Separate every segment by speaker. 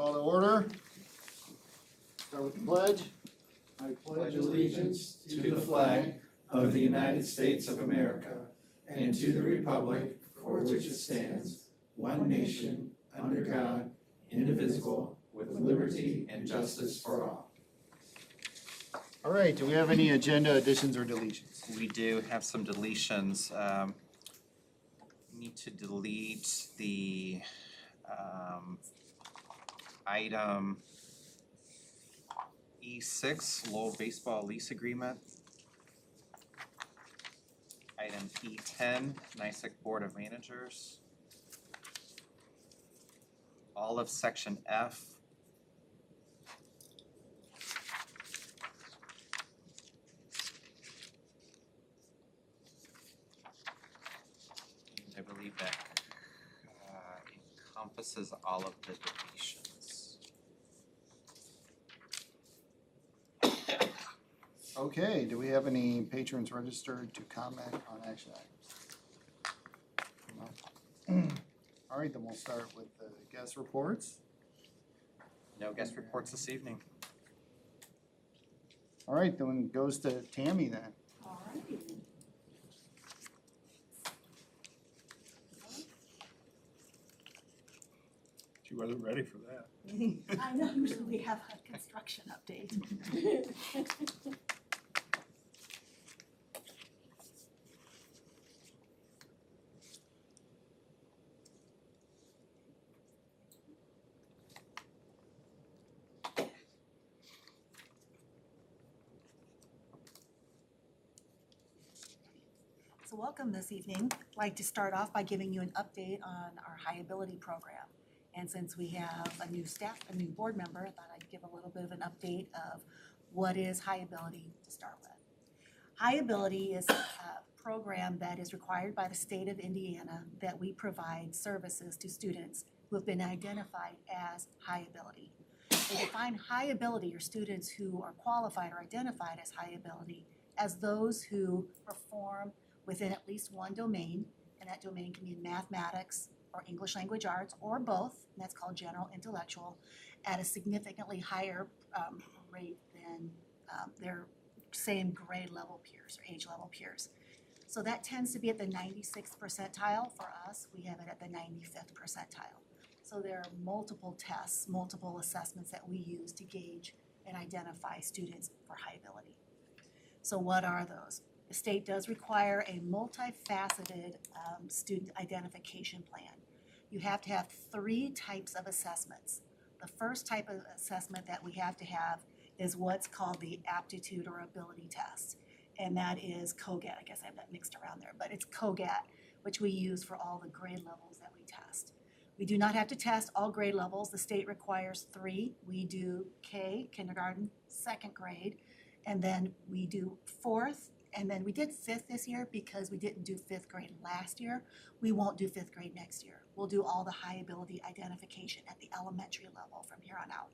Speaker 1: Call to order. Start with the pledge.
Speaker 2: I pledge allegiance to the flag of the United States of America and to the republic for which it stands, one nation, under God, indivisible, with liberty and justice for all.
Speaker 1: All right, do we have any agenda additions or deletions?
Speaker 3: We do have some deletions. We need to delete the item E6, Lowell Baseball Lease Agreement. Item E10, NICEC Board of Managers. All of Section F. I believe that encompasses all of the deletions.
Speaker 1: Okay, do we have any patrons registered to comment on action items? No. All right, then we'll start with the guest reports.
Speaker 3: No guest reports this evening.
Speaker 1: All right, then it goes to Tammy then.
Speaker 4: All right.
Speaker 5: She wasn't ready for that.
Speaker 4: I know, usually we have a construction update. So welcome this evening. I'd like to start off by giving you an update on our high ability program. And since we have a new board member, I thought I'd give a little bit of an update of what is high ability to start with. High ability is a program that is required by the state of Indiana that we provide services to students who have been identified as high ability. They define high ability or students who are qualified or identified as high ability as those who perform within at least one domain, and that domain can be in mathematics or English language arts or both, and that's called general intellectual, at a significantly higher rate than their same grade level peers or age level peers. So that tends to be at the 96th percentile. For us, we have it at the 95th percentile. So there are multiple tests, multiple assessments that we use to gauge and identify students for high ability. So what are those? The state does require a multifaceted student identification plan. You have to have 3 types of assessments. The first type of assessment that we have to have is what's called the aptitude or ability test. And that is COGAT. I guess I have that mixed around there, but it's COGAT, which we use for all the grade levels that we test. We do not have to test all grade levels. The state requires 3. We do K, kindergarten, 2nd grade, and then we do 4th, and then we did 5th this year because we didn't do 5th grade last year. We won't do 5th grade next year. We'll do all the high ability identification at the elementary level from here on out.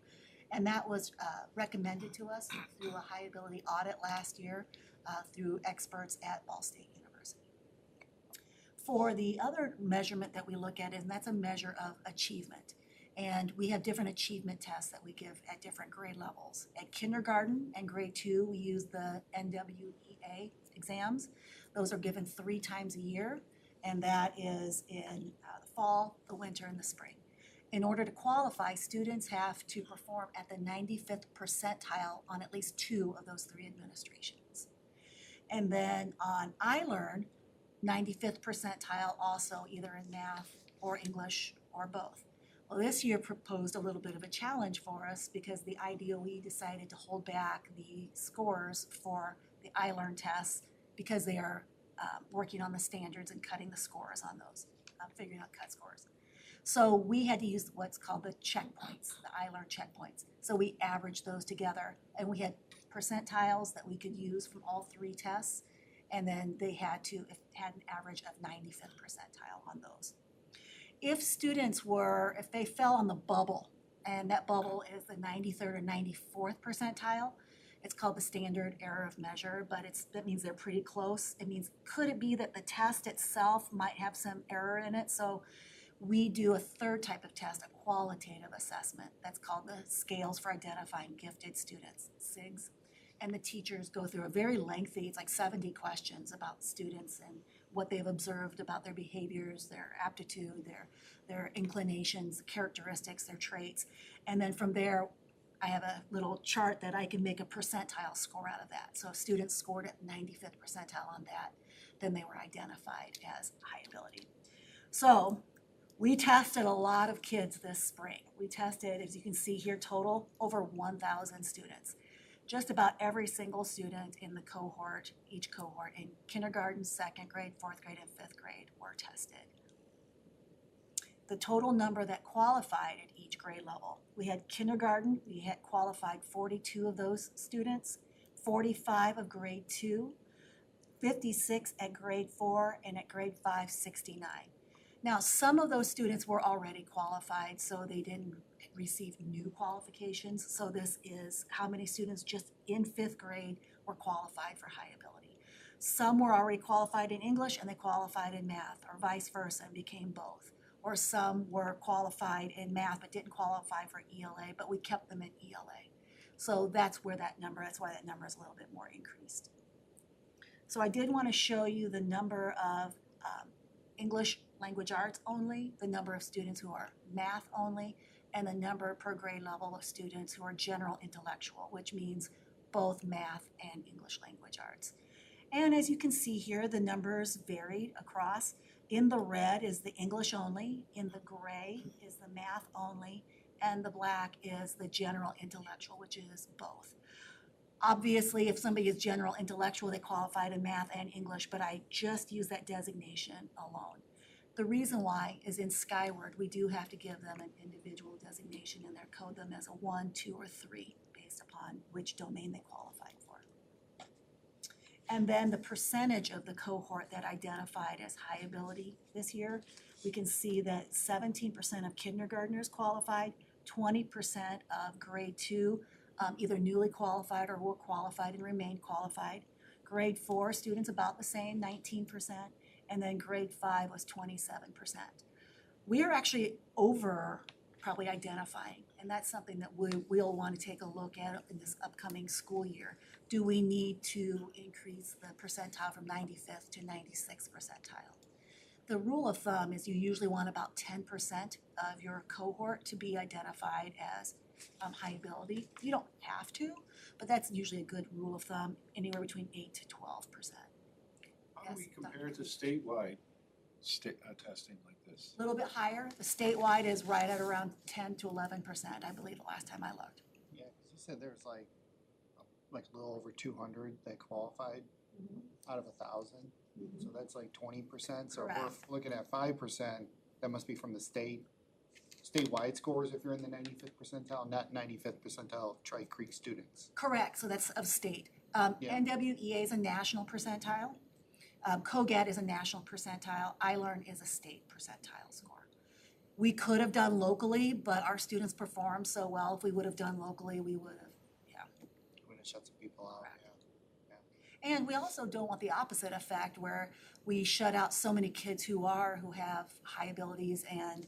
Speaker 4: And that was recommended to us through a high ability audit last year through experts at Ball State University. For the other measurement that we look at, and that's a measure of achievement. And we have different achievement tests that we give at different grade levels. At kindergarten and grade 2, we use the NWEA exams. Those are given 3 times a year, and that is in the fall, the winter, and the spring. In order to qualify, students have to perform at the 95th percentile on at least 2 of those 3 administrations. And then on iLearn, 95th percentile also either in math or English or both. Well, this year proposed a little bit of a challenge for us because the IDOE decided to hold back the scores for the iLearn tests because they are working on the standards and cutting the scores on those, figuring out cut scores. So we had to use what's called the checkpoints, the iLearn checkpoints. So we averaged those together, and we had percentiles that we could use from all 3 tests, and then they had an average of 95th percentile on those. If students if they fell on the bubble, and that bubble is the 93rd or 94th percentile, it's called the standard error of measure, but that means they're pretty close. It means, could it be that the test itself might have some error in it? So we do a third type of test, a qualitative assessment. That's called the Scales for Identifying Gifted Students, SIGs. And the teachers go through a very lengthy, it's like 70 questions about students and what they've observed about their behaviors, their aptitude, their inclinations, characteristics, their traits. And then from there, I have a little chart that I can make a percentile score out of that. So if students scored at 95th percentile on that, then they were identified as high ability. So we tested a lot of kids this spring. We tested, as you can see here, total over 1,000 students. Just about every single student in the cohort, each cohort in kindergarten, second grade, fourth grade, and fifth grade were tested. The total number that qualified at each grade level. We had kindergarten, we had qualified 42 of those students, 45 of grade 2, 56 at grade 4, and at grade 5, 69. Now, some of those students were already qualified, so they didn't receive new qualifications. So this is how many students just in 5th grade were qualified for high ability. Some were already qualified in English and they qualified in math, or vice versa, and became both. Or some were qualified in math but didn't qualify for ELA, but we kept them in ELA. So that's why that number is a little bit more increased. So I did want to show you the number of English language arts only, the number of students who are math only, and the number per grade level of students who are general intellectual, which means both math and English language arts. And as you can see here, the numbers varied across. In the red is the English only, in the gray is the math only, and the black is the general intellectual, which is both. Obviously, if somebody is general intellectual, they qualified in math and English, but I just use that designation alone. The reason why is in Skyward, we do have to give them an individual designation in there, code them as a 1, 2, or 3, based upon which domain they qualified for. And then the percentage of the cohort that identified as high ability this year, we can see that 17% of kindergartners qualified, 20% of grade 2, either newly qualified or were qualified and remained qualified. Grade 4 students about the same, 19%, and then grade 5 was 27%. We are actually over probably identifying, and that's something that we'll want to take a look at in this upcoming school year. Do we need to increase the percentile from 95th to 96th percentile? The rule of thumb is you usually want about 10% of your cohort to be identified as high ability. You don't have to, but that's usually a good rule of thumb, anywhere between 8 to 12%.
Speaker 5: How do we
Speaker 4: Yes,
Speaker 5: compare it to statewide testing like this?
Speaker 4: A little bit higher. The statewide is right at around 10 to 11%, I believe, the last time I looked.
Speaker 1: Yeah, because you said there's like a little over 200 that qualified out of 1,000. So that's like 20%. So if
Speaker 4: Correct.
Speaker 1: we're looking at 5%, that must be from the statewide scores if you're in the 95th percentile, not 95th percentile of Tri-Creek students.
Speaker 4: Correct, so that's of state.
Speaker 1: Yeah.
Speaker 4: NWEA is a national percentile. COGAT is a national percentile. iLearn is a state percentile score. We could have done locally, but our students perform so well. If we would have done locally, we would have, yeah.
Speaker 1: We're gonna shut some people out,
Speaker 4: Correct.
Speaker 1: yeah.
Speaker 4: And we also don't want the opposite effect where we shut out so many kids who have high abilities and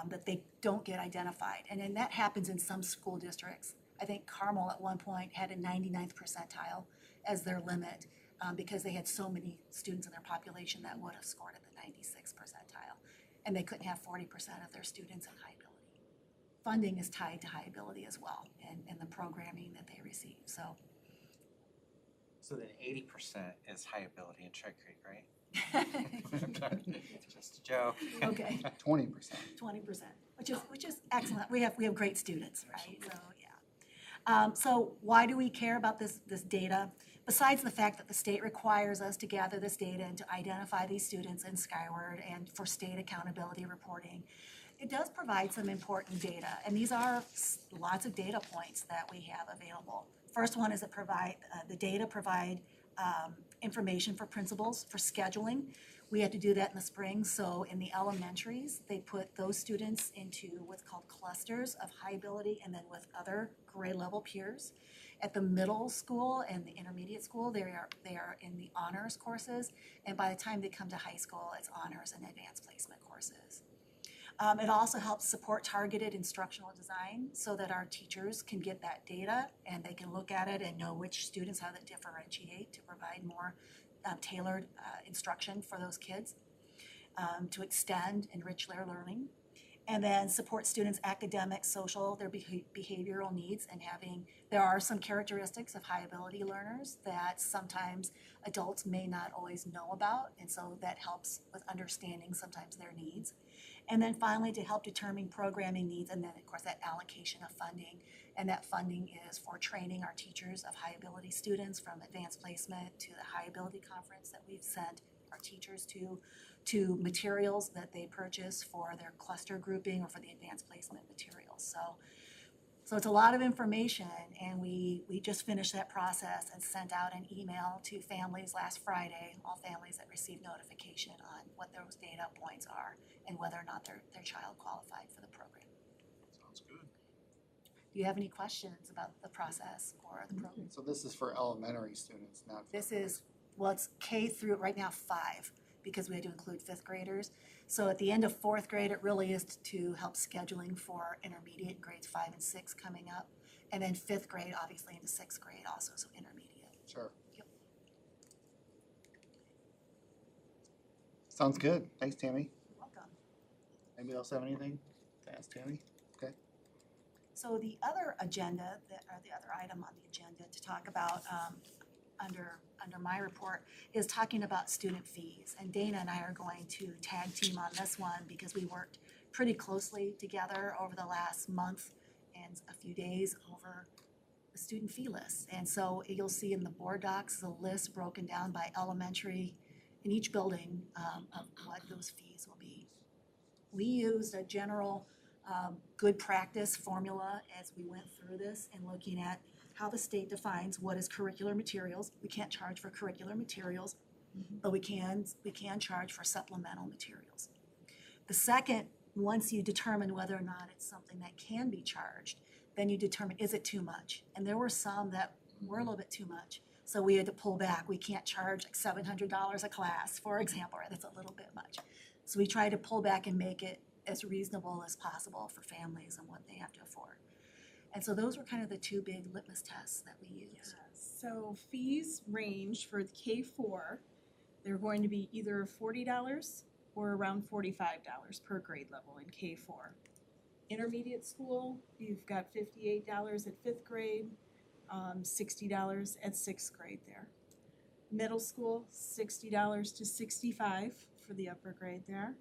Speaker 4: that they don't get identified. And then that happens in some school districts. I think Carmel at one point had a 99th percentile as their limit because they had so many students in their population that would have scored at the 96th percentile. And they couldn't have 40% of their students in high ability. Funding is tied to high ability as well and the programming that they receive. So
Speaker 3: then 80% is high ability in Tri-Creek, right? Just a joke.
Speaker 4: okay.
Speaker 1: 20%.
Speaker 4: 20%, which is excellent. We have great students, right? So yeah. So why do we care about this data? Besides the fact that the state requires us to gather this data and to identify these students in Skyward and for state accountability reporting, it does provide some important data, and these are lots of data points that we have available. First one is the data provide information for principals for scheduling. We had to do that in the spring, so in the elementaries, they put those students into what's called clusters of high ability and then with other grade level peers. At the middle school and the intermediate school, they are in the honors courses, and by the time they come to high school, it's honors and advanced placement courses. It also helps support targeted instructional design so that our teachers can get that data and they can look at it and know which students, how to differentiate to provide more tailored instruction for those kids, to extend, enrich their learning. And then support students' academic, social, their behavioral needs, and there are some characteristics of high ability learners that sometimes adults may not always know about, and so that helps with understanding sometimes their needs. And then finally, to help determine programming needs, and then of course that allocation of funding. And that funding is for training our teachers of high ability students, from advanced placement to the high ability conference that we've sent our teachers to materials that they purchase for their cluster grouping or for the advanced placement materials. So it's a lot of information, and we just finished that process and sent out an email to families last Friday, all families that received notification on what those data points are and whether or not their child qualified for the program.
Speaker 5: Sounds good.
Speaker 4: Do you have any questions about the process or the program?
Speaker 1: So this is for elementary students, not for.
Speaker 4: This is, well, it's K through right now 5, because we had to include 5th graders. So at the end of 4th grade, it really is to help scheduling for intermediate grades 5 and 6 coming up. And then 5th grade, obviously into 6th grade also, so intermediate.
Speaker 1: Sure.
Speaker 4: Yep.
Speaker 1: Sounds good. Thanks, Tammy.
Speaker 4: You're welcome.
Speaker 1: Anybody else have anything to ask Tammy? Okay.
Speaker 4: So the other agenda, or the other item on the agenda to talk about under my report is talking about student fees. And Dana and I are going to tag team on this one because we worked pretty closely together over the last month and a few days over the student fee list. And so you'll see in the board docs, the list broken down by elementary in each building of what those fees will be. We used a general good practice formula as we went through this and looking at how the state defines what is curricular materials. We can't charge for curricular materials, but we can charge for supplemental materials. The second, once you determine whether or not it's something that can be charged, then you determine, is it too much? And there were some that were a little bit too much. So we had to pull back. We can't charge like $700 a class, for example, right? That's a little bit much. So we try to pull back and make it as reasonable as possible for families and what they have to afford. And so those were kind of the two big litmus tests that we used.
Speaker 6: So fees range for K4, they're going to be either $40 or around $45 per grade level in K4. Intermediate school, you've got $58 at 5th grade, $60 at 6th grade there. Middle school, $60 to $65 for the upper grade there.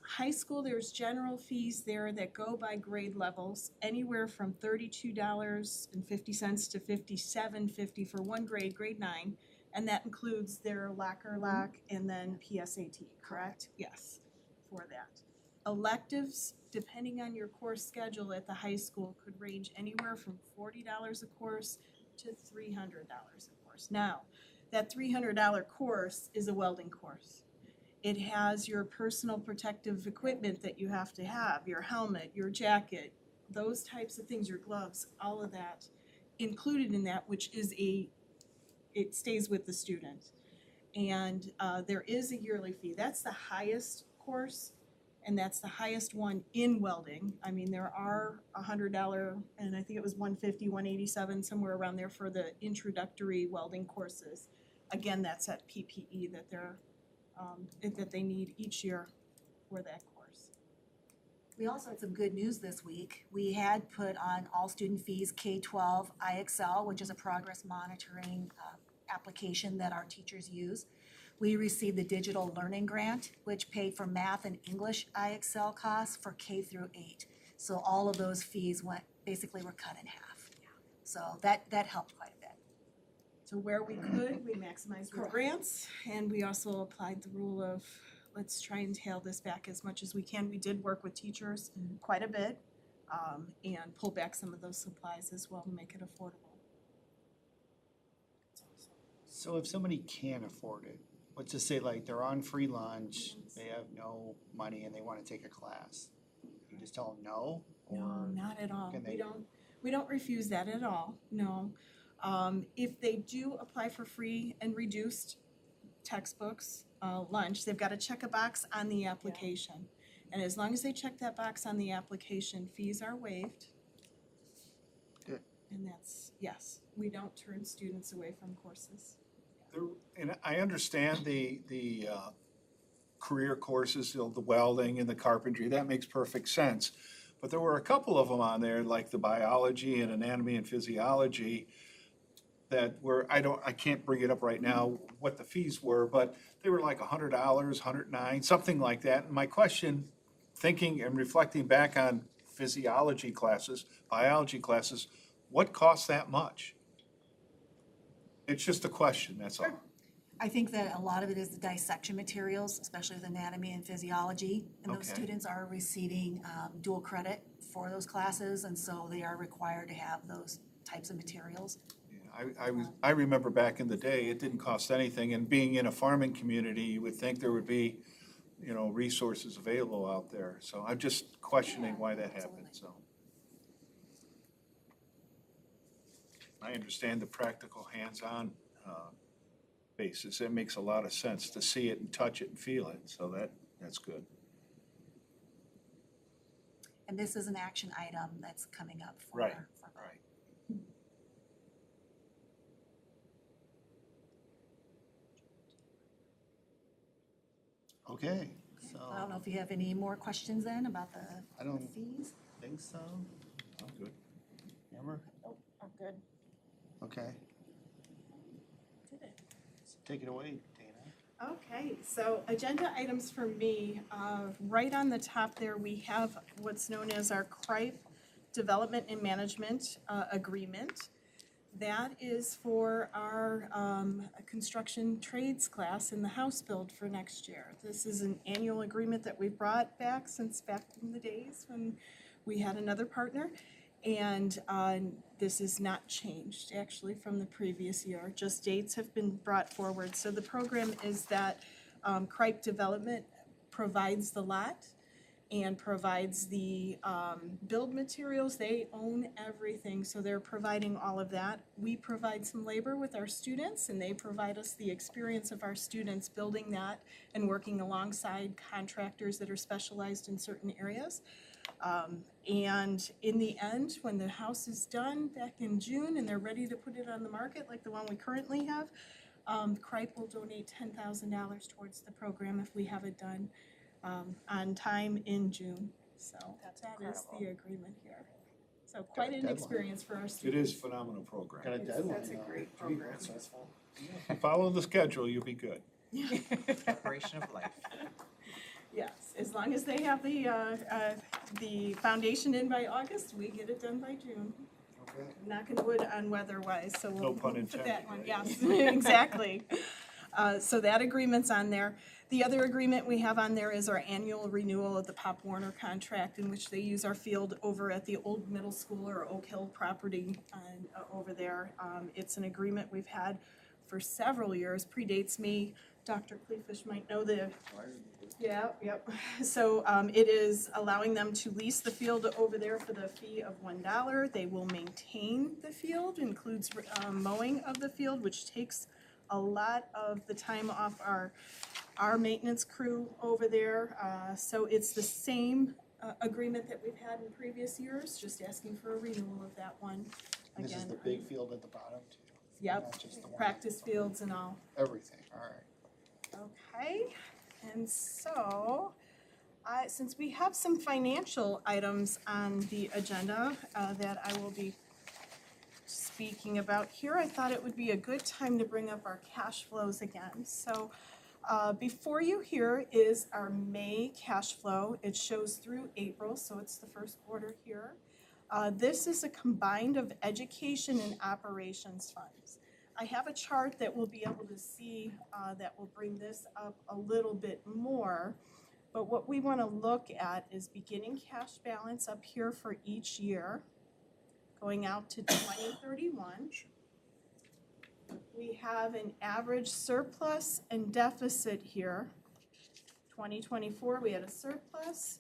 Speaker 6: High school, there's general fees there that go by grade levels, anywhere from $32.50 to $57.50 for one grade, grade 9, and that includes their locker lock and then PSAT, correct? Yes, for that. Electives, depending on your course schedule at the high school, could range anywhere from $40 a course to $300 a course. Now, that $300 course is a welding course. It has your personal protective equipment that you have to have, your helmet, your jacket, those types of things, your gloves, all of that included in that, which is it stays with the student. And there is a yearly fee. That's the highest course, and that's the highest one in welding. I mean, there are $100, and I think it was $150, $187, somewhere around there for the introductory welding courses. Again, that's at PPE that they need each year for that course.
Speaker 4: We also had some good news this week. We had put on all student fees K-12 IXL, which is a progress monitoring application that our teachers use. We received the digital learning grant, which paid for math and English IXL costs for K through 8. So all of those fees were cut in half. So that helped quite a bit.
Speaker 6: So where we could, we maximized with
Speaker 4: Correct.
Speaker 6: grants, and we also applied the rule of, let's try and tail this back as much as we can. We did work with teachers quite a bit, and pull back some of those supplies as well to make it affordable.
Speaker 1: So if somebody can't afford it, let's just say like they're on free lunch, they have no money and they want to take a class, you just tell them no?
Speaker 6: No,
Speaker 1: Or
Speaker 6: not at all.
Speaker 1: can they-
Speaker 6: We don't refuse that at all, no. If they do apply for free and reduced textbooks, lunch, they've got to check a box on the application. And as long as they check that box on the application, fees are waived.
Speaker 1: Good.
Speaker 6: And that's, yes, we don't turn students away from courses.
Speaker 5: And I understand the career courses, the welding and the carpentry, that makes perfect sense. But there were a couple of them on there, like the biology and anatomy and physiology, that were, I can't bring it up right now what the fees were, but they were like $100, $109, something like that. And my question, thinking and reflecting back on physiology classes, biology classes, what costs that much? It's just a question, that's all.
Speaker 4: I think that a lot of it is the dissection materials, especially with anatomy and physiology. And those
Speaker 5: Okay.
Speaker 4: students are receiving dual credit for those classes, and so they are required to have those types of materials.
Speaker 5: Yeah, I remember back in the day, it didn't cost anything, and being in a farming community, you would think there would be, resources available out there. So I'm just questioning why that happened, so. I understand the practical, hands-on basis. It makes a lot of sense to see it and touch it and feel it, so that's good.
Speaker 4: And this is an action item that's coming up for.
Speaker 5: Right,
Speaker 4: for
Speaker 5: right.
Speaker 1: Okay, so,
Speaker 4: I don't know if you have any more questions then about the
Speaker 1: I don't
Speaker 4: fees?
Speaker 1: think so.
Speaker 5: I'm good.
Speaker 1: Amber?
Speaker 6: Nope, I'm good.
Speaker 1: Okay,
Speaker 6: Did it.
Speaker 1: so take it away, Dana.
Speaker 6: Okay, so agenda items for me, right on the top there, we have what's known as our CRIPE Development and Management Agreement. That is for our construction trades class in the house build for next year. This is an annual agreement that we brought back since back in the days when we had another partner. And this is not changed actually from the previous year, just dates have been brought forward. So the program is that CRIPE Development provides the lot and provides the build materials. They own everything, so they're providing all of that. We provide some labor with our students, and they provide us the experience of our students building that and working alongside contractors that are specialized in certain areas. And in the end, when the house is done back in June and they're ready to put it on the market, like the one we currently have, CRIPE will donate $10,000 towards the program if we have it done on time in June. So that is the agreement here. So quite an
Speaker 1: deadline.
Speaker 6: experience for our
Speaker 5: It
Speaker 6: students.
Speaker 5: is a phenomenal program.
Speaker 1: Got a
Speaker 6: It's-
Speaker 1: deadline.
Speaker 6: that's a
Speaker 1: now.
Speaker 6: great
Speaker 1: Gee,
Speaker 6: program.
Speaker 1: that's stressful.
Speaker 5: Follow the schedule, you'll be good.
Speaker 3: Preparation of life.
Speaker 6: Yes, as long as they have the foundation in by August, we get it done by June.
Speaker 1: Okay.
Speaker 6: Knocking wood on weather-wise, so
Speaker 5: No
Speaker 6: we'll
Speaker 5: pun
Speaker 6: put that
Speaker 5: intended,
Speaker 6: one,
Speaker 5: right?
Speaker 6: yes, exactly. So that agreement's on there. The other agreement we have on there is our annual renewal of the Pop Warner contract, in which they use our field over at the old middle school or Oak Hill property over there. It's an agreement we've had for several years, predates me. Dr. Cleafish might know the. Yeah, yep. So it is allowing them to lease the field over there for the fee of $1. They will maintain the field, includes mowing of the field, which takes a lot of the time off our maintenance crew over there. So it's the same agreement that we've had in previous years, just asking for a renewal of that one.
Speaker 1: This is
Speaker 6: Again,
Speaker 1: the big field at the bottom too.
Speaker 6: Yep,
Speaker 1: Not just the one.
Speaker 6: practice fields and all.
Speaker 1: Everything, all right.
Speaker 6: Okay, and so, since we have some financial items on the agenda that I will be speaking about here, I thought it would be a good time to bring up our cash flows again. So, before you here is our May cash flow. It shows through April, so it's the first quarter here. This is a combined of education and operations funds. I have a chart that we'll be able to see that will bring this up a little bit more. But what we want to look at is beginning cash balance up here for each year, going out to 2031. We have an average surplus and deficit here. 2024, we had a surplus.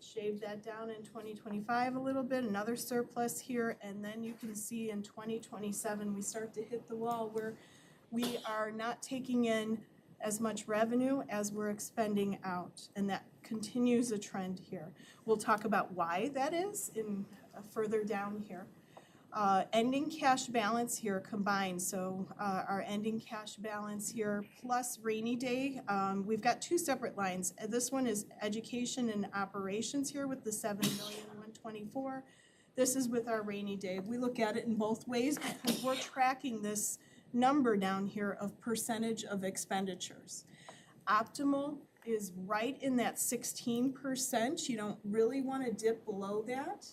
Speaker 6: Shaved that down in 2025 a little bit, another surplus here, and then you can see in 2027 we start to hit the wall where we are not taking in as much revenue as we're expending out, and that continues a trend here. We'll talk about why that is in further down here. Ending cash balance here combined, so our ending cash balance here plus rainy day, we've got two separate lines. This one is education and operations here with the $7,124,000. This is with our rainy day. We look at it in both ways because we're tracking this number down here of percentage of expenditures. Optimal is right in that 16%. You don't really want to dip below that.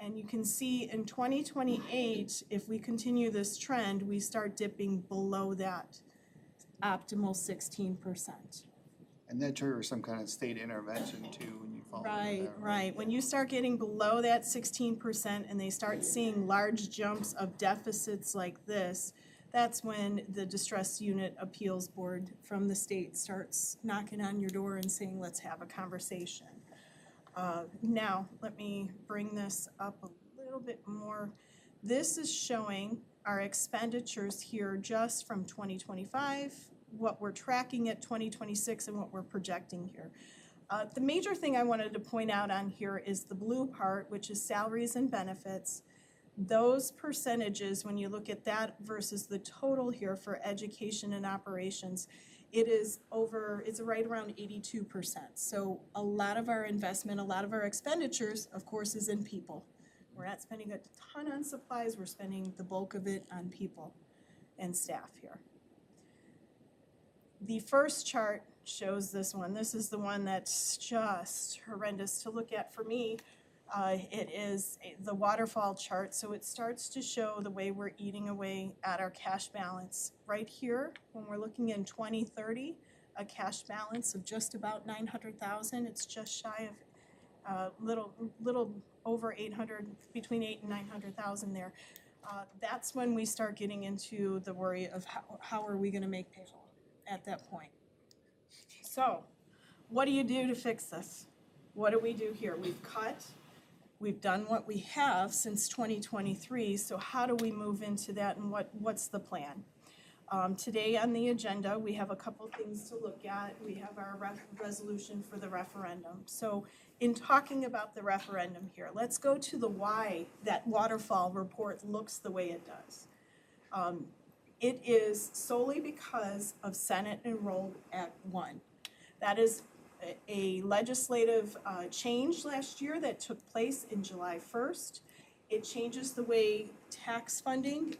Speaker 6: And you can see in 2028, if we continue this trend, we start dipping below that optimal 16%.
Speaker 1: And that triggers some kind of state intervention too when you fall into
Speaker 6: Right,
Speaker 1: that,
Speaker 6: right. When you start getting below that 16% and they start seeing large jumps of deficits like this, that's when the distress unit appeals board from the state starts knocking on your door and saying, let's have a conversation. Now, let me bring this up a little bit more. This is showing our expenditures here just from 2025, what we're tracking at 2026, and what we're projecting here. The major thing I wanted to point out on here is the blue part, which is salaries and benefits. Those percentages, when you look at that versus the total here for education and operations, it's right around 82%. So a lot of our investment, a lot of our expenditures, of course, is in people. We're not spending a ton on supplies, we're spending the bulk of it on people and staff here. The first chart shows this one. This is the one that's just horrendous to look at for me. It is the waterfall chart, so it starts to show the way we're eating away at our cash balance. Right here, when we're looking in 2030, a cash balance of just about 900,000. It's just shy of little over 800, between 8 and 900,000 there. That's when we start getting into the worry of how are we going to make payroll at that point. So, what do you do to fix this? What do we do here? We've cut. We've done what we have since 2023, so how do we move into that and what's the plan? Today on the agenda, we have a couple things to look at. We have our resolution for the referendum. So in talking about the referendum here, let's go to the why that waterfall report looks the way it does. It is solely because of Senate Enrolled Act 1. That is a legislative change last year that took place in July 1st. It changes the way tax funding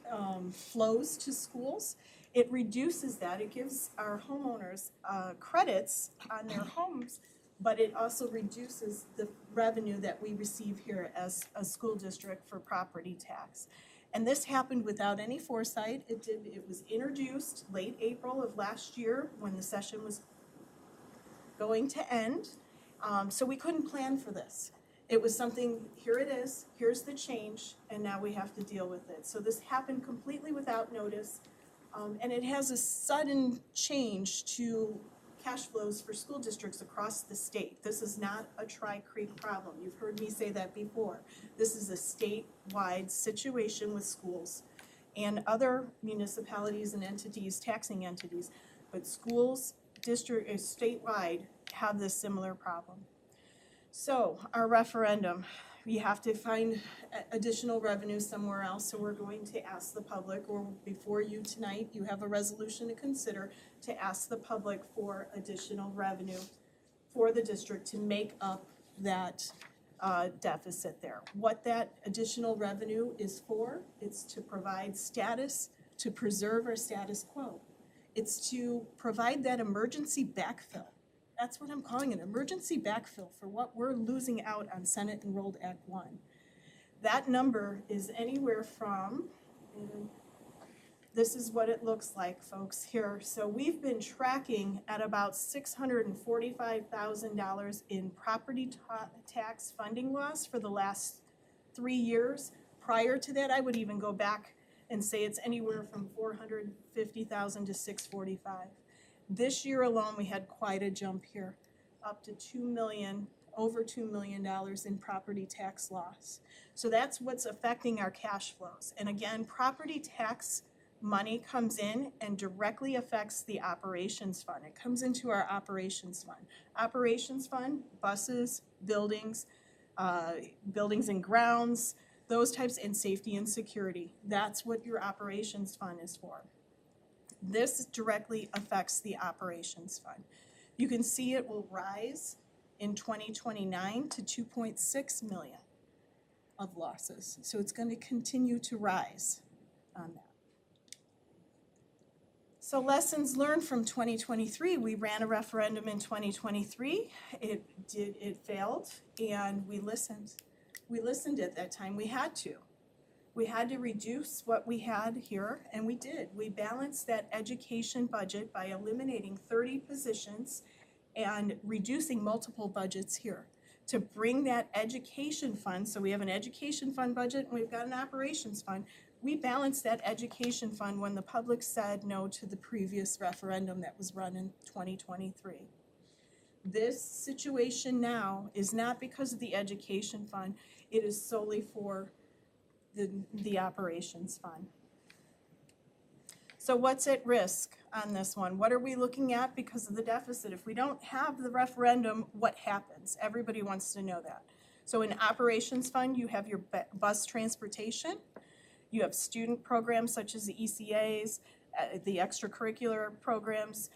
Speaker 6: flows to schools. It reduces that. It gives our homeowners credits on their homes, but it also reduces the revenue that we receive here as a school district for property tax. And this happened without any foresight. It was introduced late April of last year when the session was going to end, so we couldn't plan for this. It was something, here it is, here's the change, and now we have to deal with it. So this happened completely without notice, and it has a sudden change to cash flows for school districts across the state. This is not a Tri-Creek problem. You've heard me say that before. This is a statewide situation with schools and other municipalities and entities, taxing entities, but schools, district, statewide have this similar problem. So our referendum, we have to find additional revenue somewhere else, so we're going to ask the public, or before you tonight, you have a resolution to consider to ask the public for additional revenue for the district to make up that deficit there. What that additional revenue is for, it's to provide status, to preserve our status quo. It's to provide that emergency backfill. That's what I'm calling an emergency backfill for what we're losing out on Senate Enrolled Act 1. That number is anywhere from, this is what it looks like, folks, here. So we've been tracking at about $645,000 in property tax funding loss for the last 3 years. Prior to that, I would even go back and say it's anywhere from $450,000 to $645,000. This year alone, we had quite a jump here, up to over $2 million in property tax loss. So that's what's affecting our cash flows. And again, property tax money comes in and directly affects the operations fund. It comes into our operations fund. Operations fund, buses, buildings and grounds, those types, and safety and security. That's what your operations fund is for. This directly affects the operations fund. You can see it will rise in 2029 to 2.6 million of losses. So it's going to continue to rise on that. So lessons learned from 2023, we ran a referendum in 2023. It failed, and we listened. We listened at that time. We had to. We had to reduce what we had here, and we did. We balanced that education budget by eliminating 30 positions and reducing multiple budgets here to bring that education fund. So we have an education fund budget and we've got an operations fund. We balanced that education fund when the public said no to the previous referendum that was run in 2023. This situation now is not because of the education fund. It is solely for the operations fund. So what's at risk on this one? What are we looking at because of the deficit? If we don't have the referendum, what happens? Everybody wants to know that. So in operations fund, you have your bus transportation, you have student programs such as the ECAs, the extracurricular programs,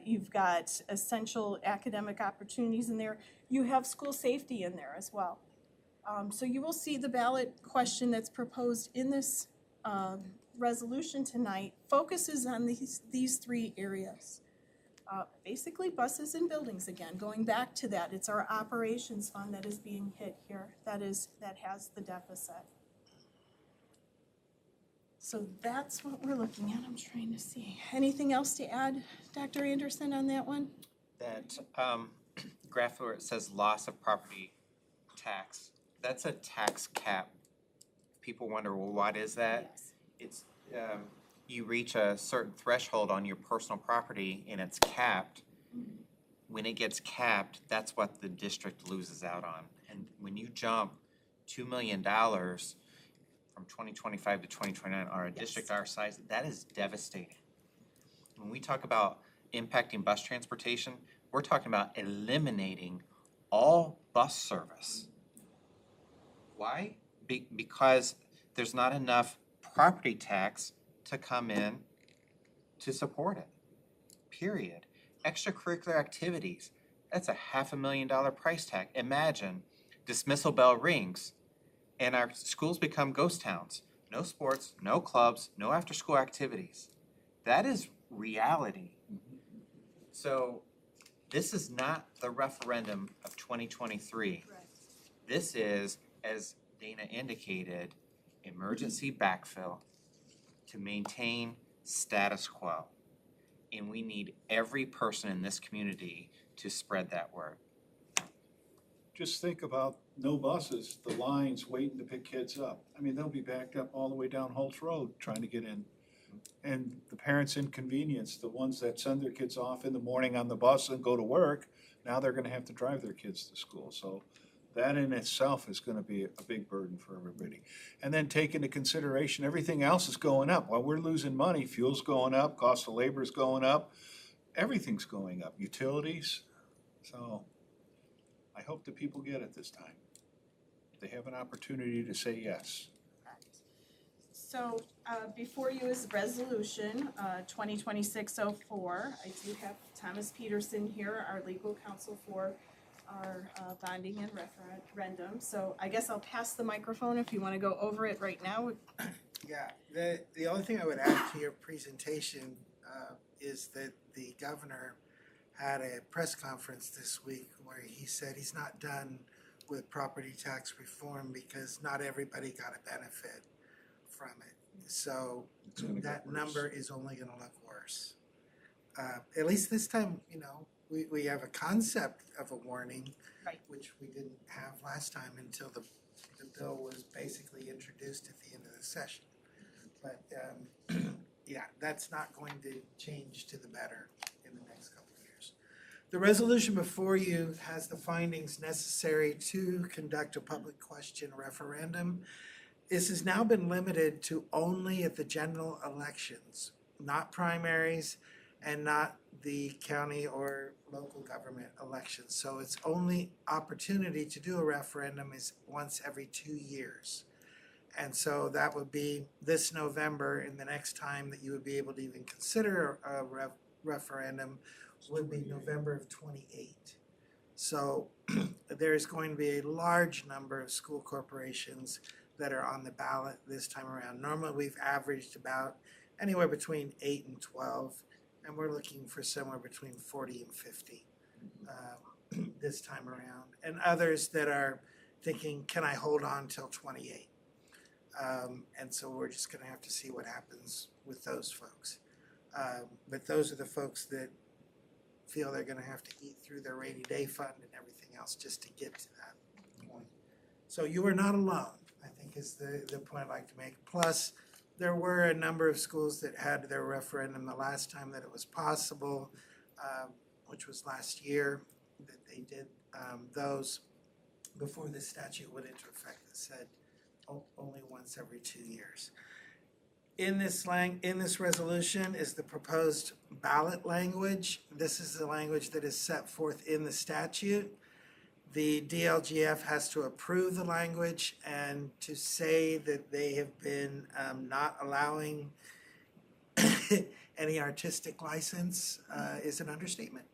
Speaker 6: you've got essential academic opportunities in there, you have school safety in there as well. So you will see the ballot question that's proposed in this resolution tonight focuses on these three areas. Basically buses and buildings again, going back to that, it's our operations fund that is being hit here, that has the deficit. So that's what we're looking at. I'm trying to see. Anything else to add, Dr. Anderson, on that one?
Speaker 3: That graph where it says loss of property tax, that's a tax cap. People wonder, well, what is that?
Speaker 6: Yes.
Speaker 3: It's you reach a certain threshold on your personal property and it's capped. When it gets capped, that's what the district loses out on. And when you jump $2 million from 2025 to 2029 on a district our size, that is devastating. When we talk about impacting bus transportation, we're talking about eliminating all bus service. Why? Because there's not enough property tax to come in to support it, period. Extracurricular activities, that's a $500,000 price tag. Imagine dismissal bell rings and our schools become ghost towns. No sports, no clubs, no after-school activities. That is reality. So this is not the referendum of 2023.
Speaker 6: Right.
Speaker 3: This is, as Dana indicated, emergency backfill to maintain status quo. And we need every person in this community to spread that word.
Speaker 5: Just think about no buses, the lines waiting to pick kids up. I mean, they'll be backed up all the way down Holtz Road trying to get in. And the parents' inconvenience, the ones that send their kids off in the morning on the bus and go to work, now they're gonna have to drive their kids to school. So that in itself is gonna be a big burden for everybody. And then take into consideration, everything else is going up. While we're losing money, fuel's going up, cost of labor is going up, everything's going up, utilities. So I hope that people get it this time. They have an opportunity to say yes.
Speaker 6: So before you is resolution 2026-04. I do have Thomas Peterson here, our legal counsel for our bonding and referendum. So I guess I'll pass the microphone if you want to go over it right now.
Speaker 2: Yeah, the only thing I would add to your presentation is that the governor had a press conference this week where he said he's not done with property tax reform because not everybody got a benefit from it. So that number is only gonna look worse. At least this time, you know, we have a concept of a warning,
Speaker 6: Right.
Speaker 2: which we didn't have last time until the bill was basically introduced at the end of the session. But yeah, that's not going to change to the better in the next couple of years. The resolution before you has the findings necessary to conduct a public question referendum. this has now been limited to only at the general elections, not primaries and not the county or local government elections. So its only opportunity to do a referendum is once every 2 years. And so that would be this November, and the next time that you would be able to even consider a referendum would be November of '28. So there's going to be a large number of school corporations that are on the ballot this time around. Normally, we've averaged about anywhere between 8 and 12, and we're looking for somewhere between 40 and 50 this time around. And others that are thinking, can I hold on till 28? And so we're just gonna have to see what happens with those folks. But those are the folks that feel they're gonna have to eat through their rainy day fund and everything else just to get to that point. So you are not alone, I think is the point I'd like to make. Plus, there were a number of schools that had their referendum the last time that it was possible, which was last year, that they did those before this statute went into effect that said only once every 2 years. In this resolution is the proposed ballot language. This is the language that is set forth in the statute. The DLGF has to approve the language, and to say that they have been not allowing any artistic license is an understatement.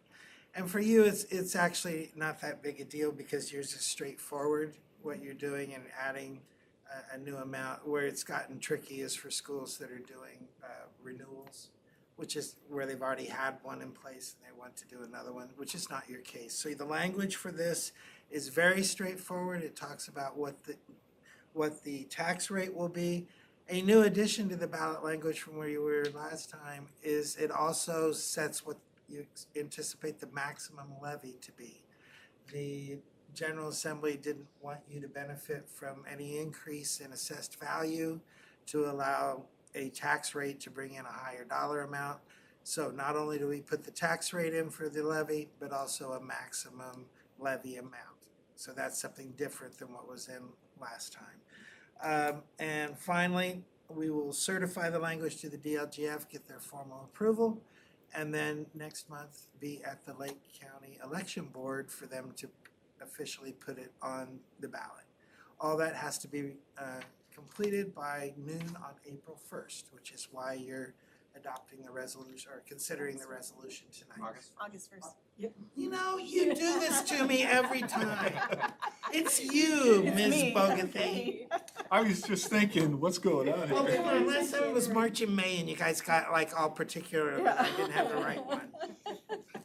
Speaker 2: And for you, it's actually not that big a deal because yours is straightforward, what you're doing, and adding a new amount. Where it's gotten tricky is for schools that are doing renewals, which is where they've already had one in place and they want to do another one, which is not your case. So the language for this is very straightforward. It talks about what the tax rate will be. A new addition to the ballot language from where you were last time is it also sets what you anticipate the maximum levy to be. The General Assembly didn't want you to benefit from any increase in assessed value to allow a tax rate to bring in a higher dollar amount. So not only do we put the tax rate in for the levy, but also a maximum levy amount. So that's something different than what was in last time. And finally, we will certify the language to the DLGF, get their formal approval, and then next month be at the Lake County Election Board for them to officially put it on the ballot. All that has to be completed by noon on April 1st, which is why you're adopting the resolution or considering the resolution tonight.
Speaker 6: August 1st.
Speaker 2: You know, you do this to me every time. It's you,
Speaker 6: It's
Speaker 2: Ms.
Speaker 6: me,
Speaker 2: Bogathy.
Speaker 6: okay.
Speaker 5: I was just thinking, what's going on
Speaker 2: Oh,
Speaker 5: here?
Speaker 2: come on, last time it was March and May and you guys got like all particular, and I didn't have the right one.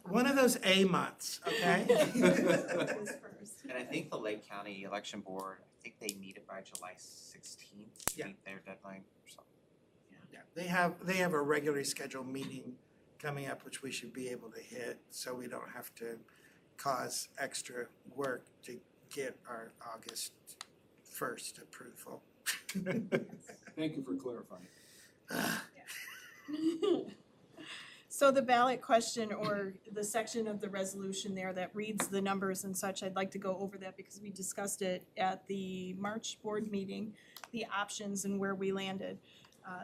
Speaker 2: One of those A months, okay?
Speaker 6: August 1st.
Speaker 3: And I think the Lake County Election Board, I think they need it by July 16th, to
Speaker 2: Yeah.
Speaker 3: meet their deadline or something.
Speaker 2: Yeah, they have a regularly scheduled meeting coming up, which we should be able to hit, so we don't have to cause extra work to get our August 1st approval.
Speaker 5: Thank you for clarifying.
Speaker 6: So the ballot question or the section of the resolution there that reads the numbers and such, I'd like to go over that because we discussed it at the March board meeting, the options and where we landed.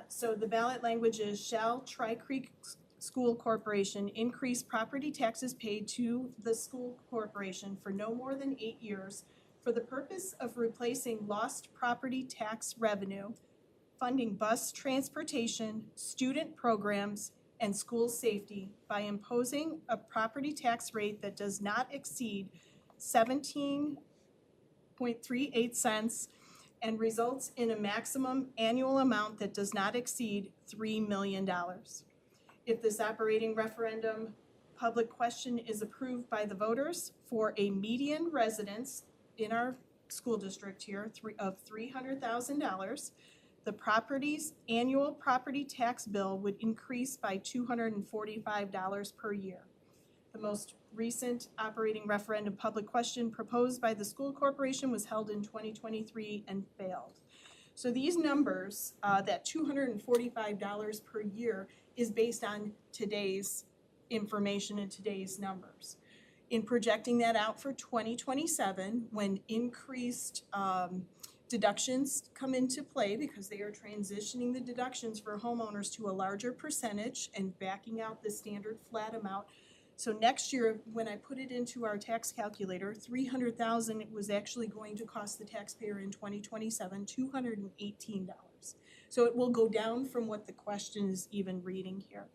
Speaker 6: So the ballot language is, shall Tri-Creek School Corporation increase property taxes paid to the school corporation for no more than 8 years for the purpose of replacing lost property tax revenue, funding bus transportation, student programs, and school safety by imposing a property tax rate that does not exceed 17.38 cents and results in a maximum annual amount that does not exceed $3 million. If this operating referendum public question is approved by the voters for a median residence in our school district here of $300,000, the property's annual property tax bill would increase by $245 per year. The most recent operating referendum public question proposed by the school corporation was held in 2023 and failed. So these numbers, that $245 per year is based on today's information and today's numbers. In projecting that out for 2027, when increased Deductions come into play because they are transitioning the deductions for homeowners to a larger percentage and backing out the standard flat amount. So next year, when I put it into our tax calculator, $300,000, it was actually going to cost the taxpayer in 2027, $218. So it will go down from what the question is even reading here.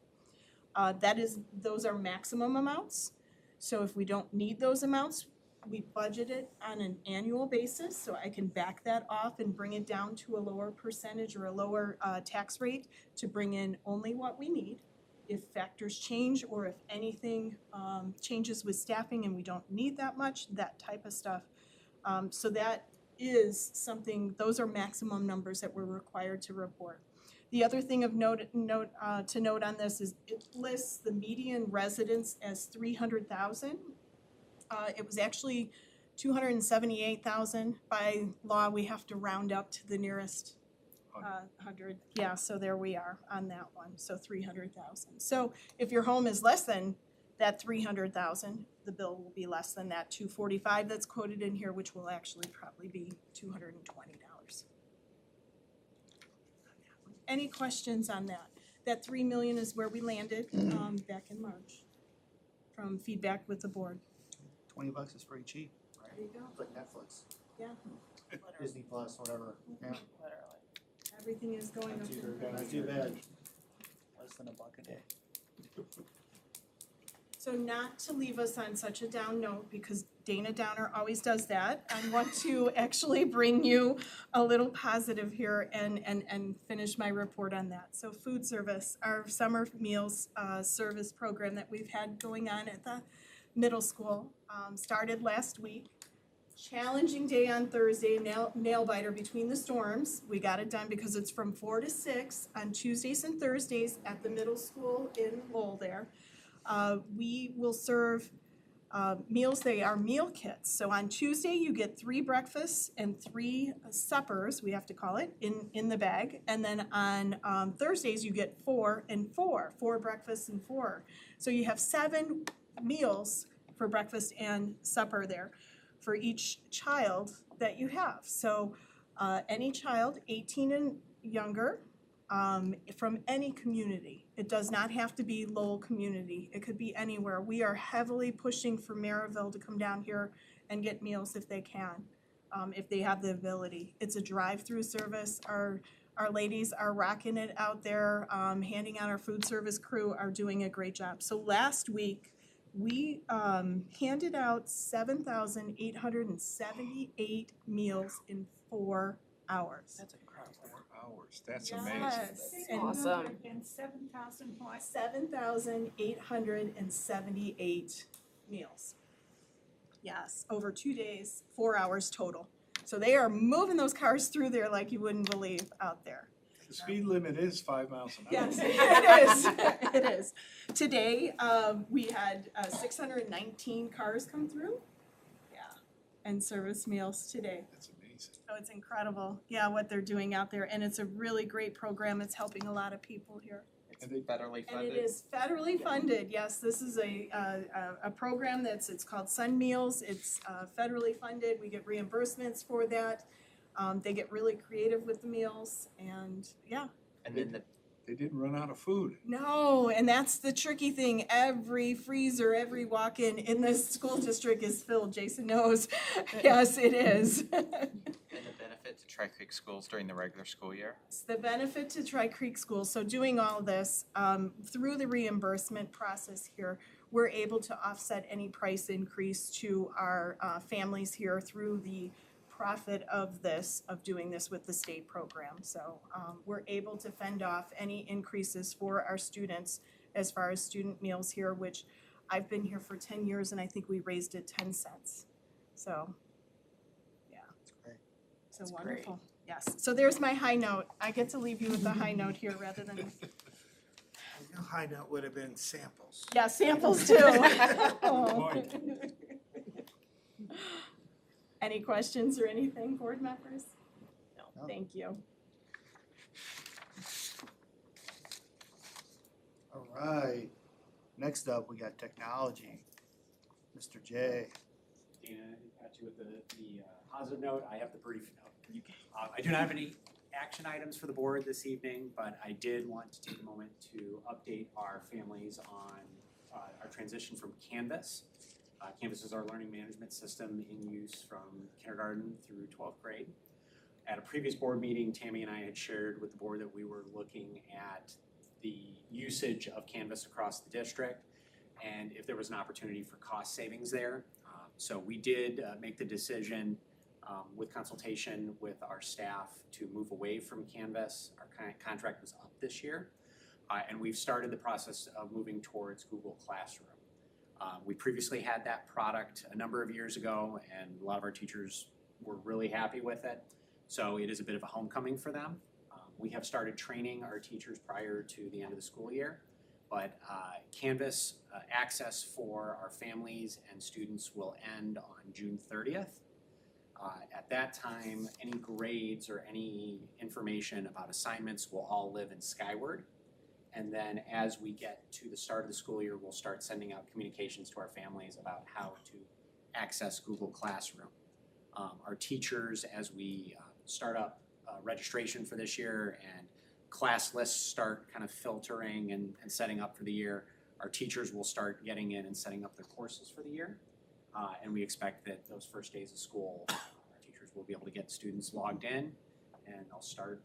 Speaker 6: Those are maximum amounts. So if we don't need those amounts, we budget it on an annual basis, so I can back that off and bring it down to a lower percentage or a lower tax rate to bring in only what we need. If factors change or if anything changes with staffing and we don't need that much, that type of stuff. So that is something, those are maximum numbers that we're required to report. The other thing of to note on this is it lists the median residence as 300,000. It was actually 278,000. By law, we have to round up to the nearest 100. Yeah, so there we are on that one, so 300,000. So if your home is less than that 300,000, the bill will be less than that 245 that's quoted in here, which will actually probably be $220. Any questions on that? That 3 million is where we landed back in March from feedback with the board.
Speaker 1: $20 is pretty cheap, right?
Speaker 6: There you go.
Speaker 1: It's like Netflix,
Speaker 6: Yeah.
Speaker 1: Disney Plus, whatever, yeah.
Speaker 6: Everything is going up.
Speaker 1: Not too bad. Less than $1 a day.
Speaker 6: So not to leave us on such a down note, because Dana Downer always does that, I want to actually bring you a little positive here and finish my report on that. So food service, our summer meals service program that we've had going on at the middle school started last week. Challenging day on Thursday, nail biter between the storms. We got it done because it's from 4 to 6 on Tuesdays and Thursdays at the middle school in Lowell there. We will serve meals. They are meal kits. So on Tuesday, you get 3 breakfasts and 3 suppers, we have to call it, in the bag. And then on Thursdays, you get 4 and 4 breakfasts and 4. So you have 7 meals for breakfast and supper there for each child that you have. So any child 18 and younger from any community. It does not have to be Lowell community. It could be anywhere. We are heavily pushing for Maryville to come down here and get meals if they can, if they have the ability. It's a drive-through service. Our ladies are rocking it out there, handing out. Our food service crew are doing a great job. So last week, we handed out 7,878 meals in 4 hours.
Speaker 7: That's incredible.
Speaker 5: 4 hours, that's amazing.
Speaker 6: Yes. And
Speaker 7: Awesome.
Speaker 6: 7,878 meals. Yes, over 2 days, 4 hours total. So they are moving those cars through there like you wouldn't believe out there.
Speaker 5: The speed limit is 5 miles an hour.
Speaker 6: Yes, it is. It is. Today, we had 619 cars come through. Yeah, and service meals today.
Speaker 5: That's amazing.
Speaker 6: So it's incredible, yeah, what they're doing out there, and it's a really great program. It's helping a lot of people here.
Speaker 3: It's
Speaker 5: And they-
Speaker 3: federally
Speaker 6: And
Speaker 3: funded.
Speaker 6: it is federally funded, yes, this is a program it's called Sun Meals. It's federally funded, we get reimbursements for that. They get really creative with the meals, and yeah.
Speaker 3: And then
Speaker 5: They didn't run out of food.
Speaker 6: No, and that's the tricky thing. Every freezer, every walk-in in this school district is filled. Jason knows. Yes, it is.
Speaker 3: and the benefit to Tri Creek schools during the regular school year.
Speaker 6: It's the benefit to Tri Creek Schools. So doing all this through the reimbursement process here, we're able to offset any price increase to our families here through the profit of doing this with the state program. So we're able to fend off any increases for our students as far as student meals here, which I've been here for 10 years and I think we raised it 10 cents. So, yeah.
Speaker 1: That's great.
Speaker 6: So
Speaker 7: That's
Speaker 6: wonderful. Yes. So there's my high note. I get to leave you with the high note here rather than,
Speaker 2: No high note would have been samples.
Speaker 6: yeah, samples too.
Speaker 5: point.
Speaker 6: Any questions or anything, board members?
Speaker 1: No.
Speaker 6: Thank you.
Speaker 1: All right, next up, we got technology. Mr. J.
Speaker 7: Dana got you with the positive note, I have the brief note. I do not have any action items for the board this evening, but I did want to take a moment to update our families on our transition from Canvas. Canvas is our learning management system in use from kindergarten through 12th grade. At a previous board meeting, Tammy and I had shared with the board that we were looking at the usage of Canvas across the district and if there was an opportunity for cost savings there. So we did make the decision with consultation with our staff to move away from Canvas. Our contract was up this year, and we've started the process of moving towards Google Classroom. We previously had that product a number of years ago, and a lot of our teachers were really happy with it. So it is a bit of a homecoming for them. We have started training our teachers prior to the end of the school year, but Canvas access for our families and students will end on June 30th. At that time, any grades or any information about assignments will all live in Skyward. And then as we get to the start of the school year, we'll start sending out communications to our families about how to access Google Classroom. Our teachers, as we start up registration for this year and class lists start kind of filtering and setting up for the year, our teachers will start getting in and setting up their courses for the year. And we expect that those first days of school, our teachers will be able to get students logged in and they'll start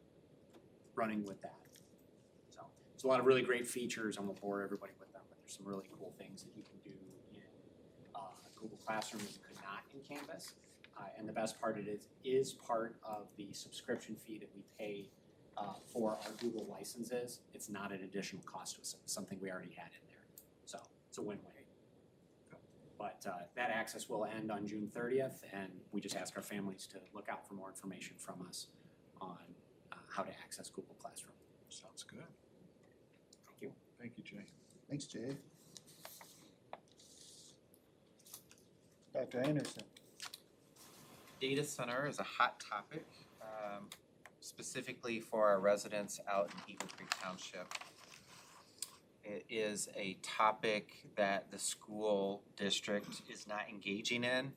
Speaker 7: running with that. So it's a lot of really great features. I won't bore everybody with them, but there's some really cool things that you can do in Google Classroom that you could not in Canvas. And the best part, it is part of the subscription fee that we pay for our Google licenses. It's not an additional cost to us, it's something we already had in there. So it's a win-win. But that access will end on June 30th, and we just ask our families to look out for more information from us on how to access Google Classroom.
Speaker 5: Sounds good.
Speaker 7: Thank you.
Speaker 5: Thank you, Jay.
Speaker 1: Thanks, Jay. Dr. Anderson.
Speaker 3: Data center is a hot topic, specifically for our residents out in Eagle Creek Township. It is a topic that the school district is not engaging in.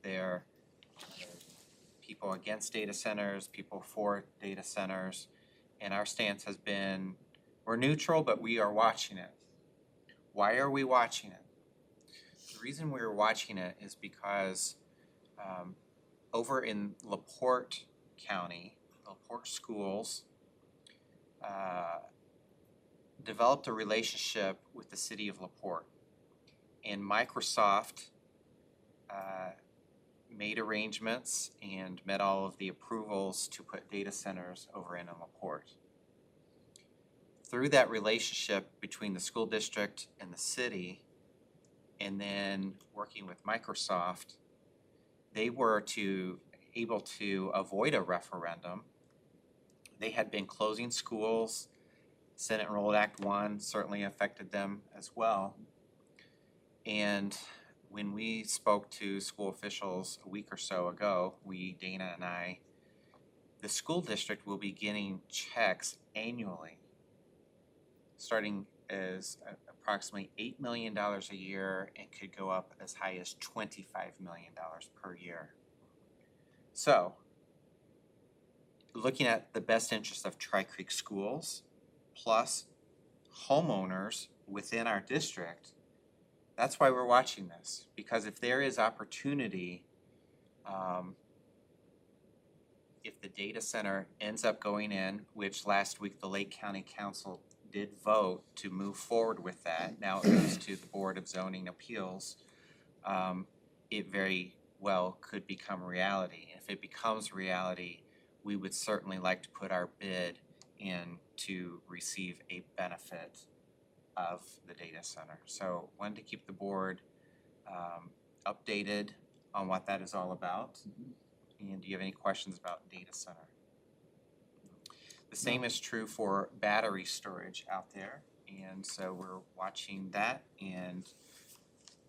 Speaker 3: There are people against data centers, people for data centers, and our stance has been, we're neutral, but we are watching it. Why are we watching it? The reason we're watching it is because over in LaPorte County, LaPorte schools developed a relationship with the city of LaPorte. And Microsoft made arrangements and met all of the approvals to put data centers over in LaPorte. Through that relationship between the school district and the city, and then working with Microsoft, they were able to avoid a referendum. They had been closing schools. Senate Enrolled Act 1 certainly affected them as well. And when we spoke to school officials a week or so ago, Dana and I, the school district will be getting checks annually, starting as approximately $8 million a year and could go up as high as $25 million per year. So, looking at the best interest of Tri-Creek schools, plus homeowners within our district, that's why we're watching this. Because if there is opportunity, if the data center ends up going in, which last week the Lake County Council did vote to move forward with that, now it goes to the Board of Zoning Appeals, it very well could become reality. If it becomes reality, we would certainly like to put our bid in to receive a benefit of the data center. So wanted to keep the board updated on what that is all about. And do you have any questions about data center? The same is true for battery storage out there. And so we're watching that and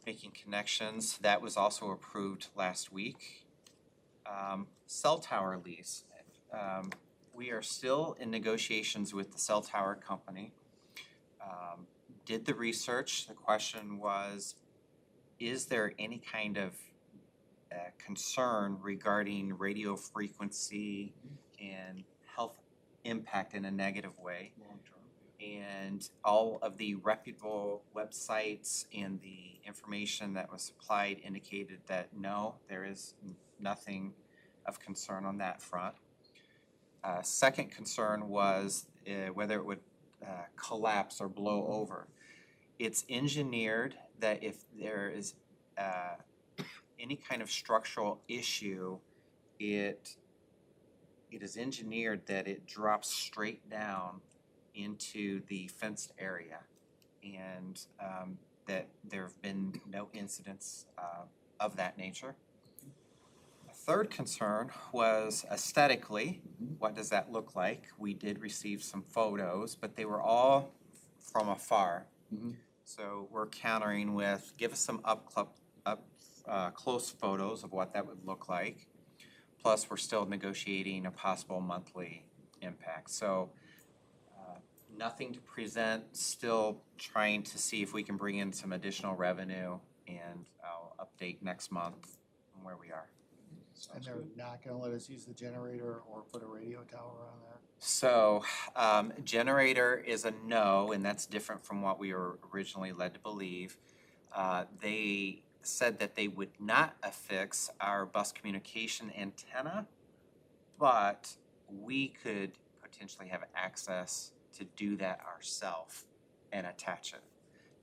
Speaker 3: making connections. That was also approved last week. Cell tower lease. We are still in negotiations with the cell tower company. Did the research. The question was, is there any kind of concern regarding radio frequency and health impact in a negative way. And all of the reputable websites and the information that was supplied indicated that no, there is nothing of concern on that front. Second concern was whether it would collapse or blow over. It's engineered that if there is any kind of structural issue, it is engineered that it drops straight down into the fenced area, and that there have been no incidents of that nature. A third concern was aesthetically, what does that look like? We did receive some photos, but they were all from afar. So we're countering with, give us some close photos of what that would look like. Plus, we're still negotiating a possible monthly impact. So nothing to present, still trying to see if we can bring in some additional revenue, and I'll update next month on where we are.
Speaker 1: And they're not gonna let us use the generator or put a radio tower on there?
Speaker 3: So, generator is a no, and that's different from what we were originally led to believe. They said that they would not affix our bus communication antenna, but we could potentially have access to do that ourselves and attach it.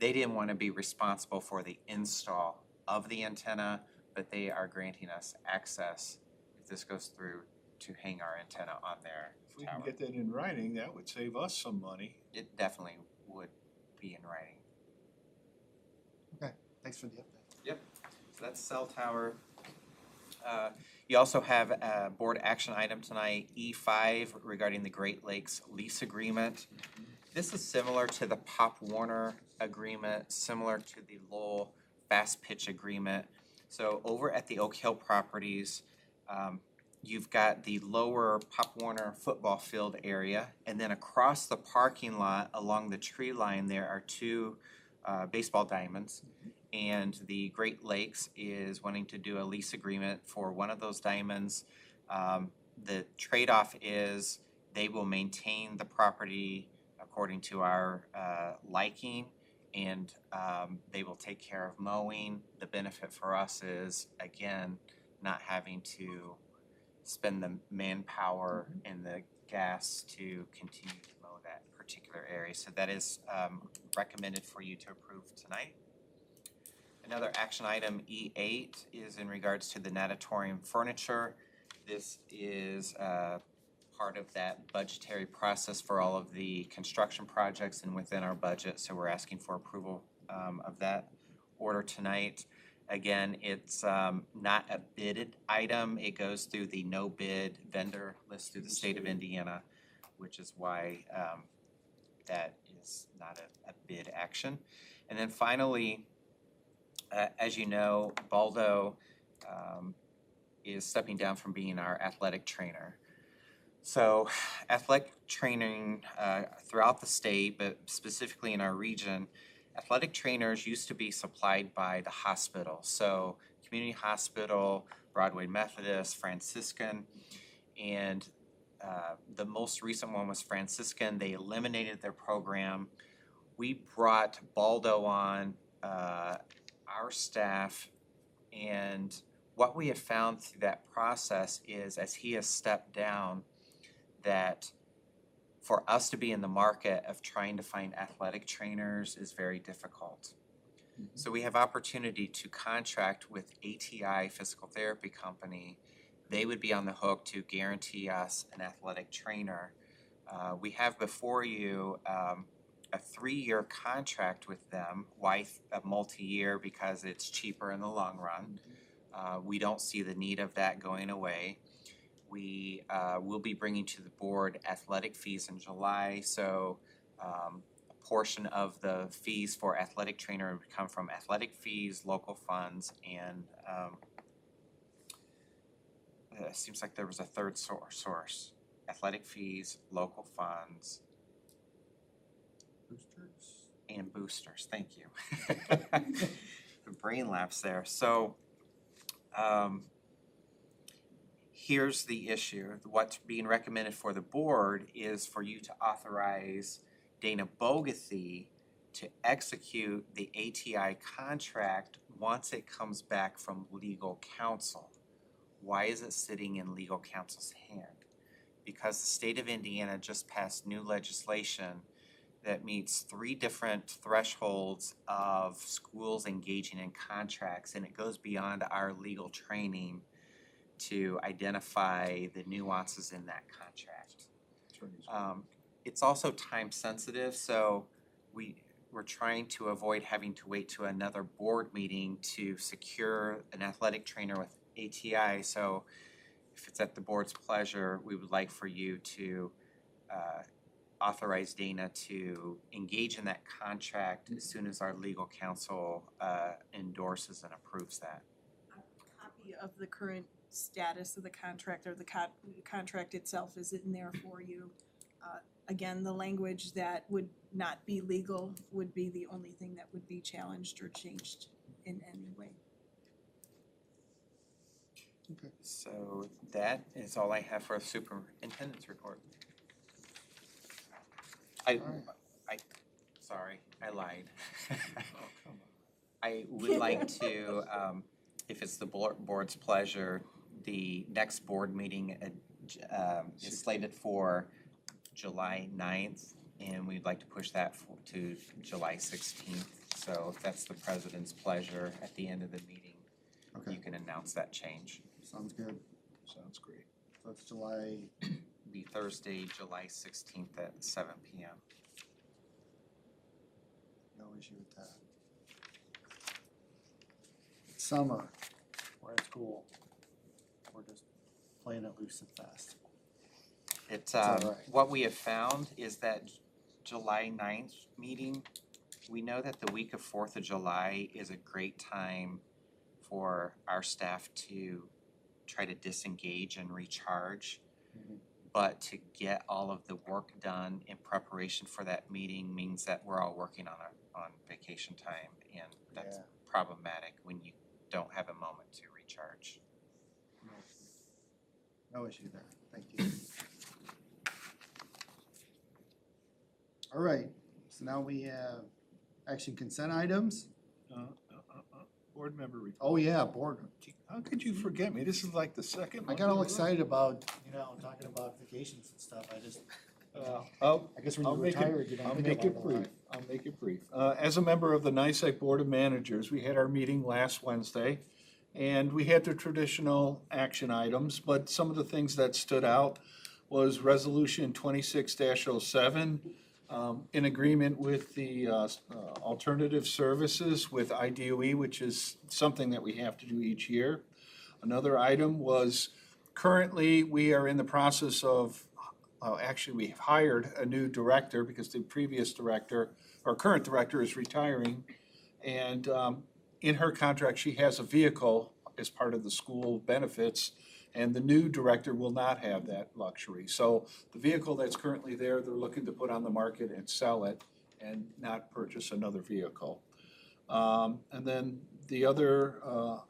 Speaker 3: They didn't want to be responsible for the install of the antenna, but they are granting us access, if this goes through, to hang our antenna on their
Speaker 5: If we can
Speaker 3: tower.
Speaker 5: get that in writing, that would save us some money.
Speaker 3: It definitely would be in writing.
Speaker 1: Thanks for the update.
Speaker 3: So that's cell tower. You also have a board action item tonight, E5, regarding the Great Lakes lease agreement. This is similar to the Pop Warner agreement, similar to the Lowell fast pitch agreement. So over at the Oak Hill properties, you've got the lower Pop Warner football field area, and then across the parking lot along the tree line there are two baseball diamonds. And the Great Lakes is wanting to do a lease agreement for one of those diamonds. The trade-off is they will maintain the property according to our liking, and they will take care of mowing. The benefit for us is, again, not having to spend the manpower and the gas to continue to mow that particular area. So that is recommended for you to approve tonight. Another action item, E8, is in regards to the natatorium furniture. This is part of that budgetary process for all of the construction projects and within our budget, so we're asking for approval of that order tonight. Again, it's not a bidded item. It goes through the no bid vendor list through the state of Indiana, which is why that is not a bid action. And then finally, as you know, Baldo is stepping down from being our athletic trainer. So athletic training throughout the state, but specifically in our region, athletic trainers used to be supplied by the hospital. So Community Hospital, Broadway Methodist, Franciscan, and the most recent one was Franciscan. They eliminated their program. We brought Baldo on our staff, and what we have found through that process is, as he has stepped down, that for us to be in the market of trying to find athletic trainers is very difficult. So we have opportunity to contract with ATI Physical Therapy Company. They would be on the hook to guarantee us an athletic trainer. We have before you a 3-year contract with them. Why a multi-year? Because it's cheaper in the long run. We don't see the need of that going away. We will be bringing to the board athletic fees in July, so a portion of the fees for athletic trainer would come from athletic fees, local funds, and it seems like there was a third source. Athletic fees, local funds,
Speaker 1: Boosters?
Speaker 3: and boosters, thank you. The brain lapse there. So Here's the issue. What's being recommended for the board is for you to authorize Dana Bogathy to execute the ATI contract once it comes back from legal counsel. Why is it sitting in legal counsel's hand? Because the state of Indiana just passed new legislation that meets 3 different thresholds of schools engaging in contracts, and it goes beyond our legal training to identify the nuances in that contract. It's also time sensitive, so we're trying to avoid having to wait to another board meeting to secure an athletic trainer with ATI. So if it's at the board's pleasure, we would like for you to authorize Dana to engage in that contract as soon as our legal counsel endorses and approves that.
Speaker 6: A copy of the current status of the contract or the contract itself is in there for you. Again, the language that would not be legal would be the only thing that would be challenged or changed in any way.
Speaker 3: So that is all I have for a superintendent's report. Sorry, I lied. I would like to, if it's the board's pleasure, the next board meeting is slated for July 9th, and we'd like to push that to July 16th. So if that's the president's pleasure, at the end of the meeting,
Speaker 1: Okay,
Speaker 3: you can announce that change.
Speaker 1: sounds good.
Speaker 5: Sounds great.
Speaker 1: So it's July,
Speaker 3: Be Thursday, July 16th at 7 p.m.
Speaker 1: no issue with that. Summer, we're at school. We're just playing it loose and fast.
Speaker 3: It's,
Speaker 1: all right.
Speaker 3: what we have found is that July 9th meeting, we know that the week of 4th of July is a great time for our staff to try to disengage and recharge.
Speaker 1: Mhm.
Speaker 3: But to get all of the work done in preparation for that meeting means that we're all working on vacation time, and that's
Speaker 1: Yeah.
Speaker 3: problematic when you don't have a moment to recharge.
Speaker 1: No issue there, thank you. All right, so now we have action consent items.
Speaker 5: Board member report.
Speaker 1: Oh, yeah, board.
Speaker 5: How could you forget me? This is like the second
Speaker 1: I
Speaker 5: month
Speaker 1: got
Speaker 5: in a
Speaker 1: all
Speaker 5: row.
Speaker 1: excited about, talking about vacations and stuff, I just,
Speaker 5: Oh,
Speaker 1: I guess when
Speaker 5: I'll
Speaker 1: you
Speaker 5: make it-
Speaker 1: retire, you don't
Speaker 5: I'll
Speaker 1: think
Speaker 5: make
Speaker 1: about
Speaker 5: it
Speaker 1: it a
Speaker 5: brief.
Speaker 1: lot.
Speaker 5: I'll make it brief. As a member of the NYSEC Board of Managers, we had our meeting last Wednesday, and we had the traditional action items, but some of the things that stood out was Resolution 26-07, in agreement with the alternative services with IDOE, which is something that we have to do each year. Another item was, currently, we are in the process of, actually, we've hired a new director because the previous director, our current director is retiring. And in her contract, she has a vehicle as part of the school benefits, and the new director will not have that luxury. So the vehicle that's currently there, they're looking to put on the market and sell it and not purchase another vehicle. And then the other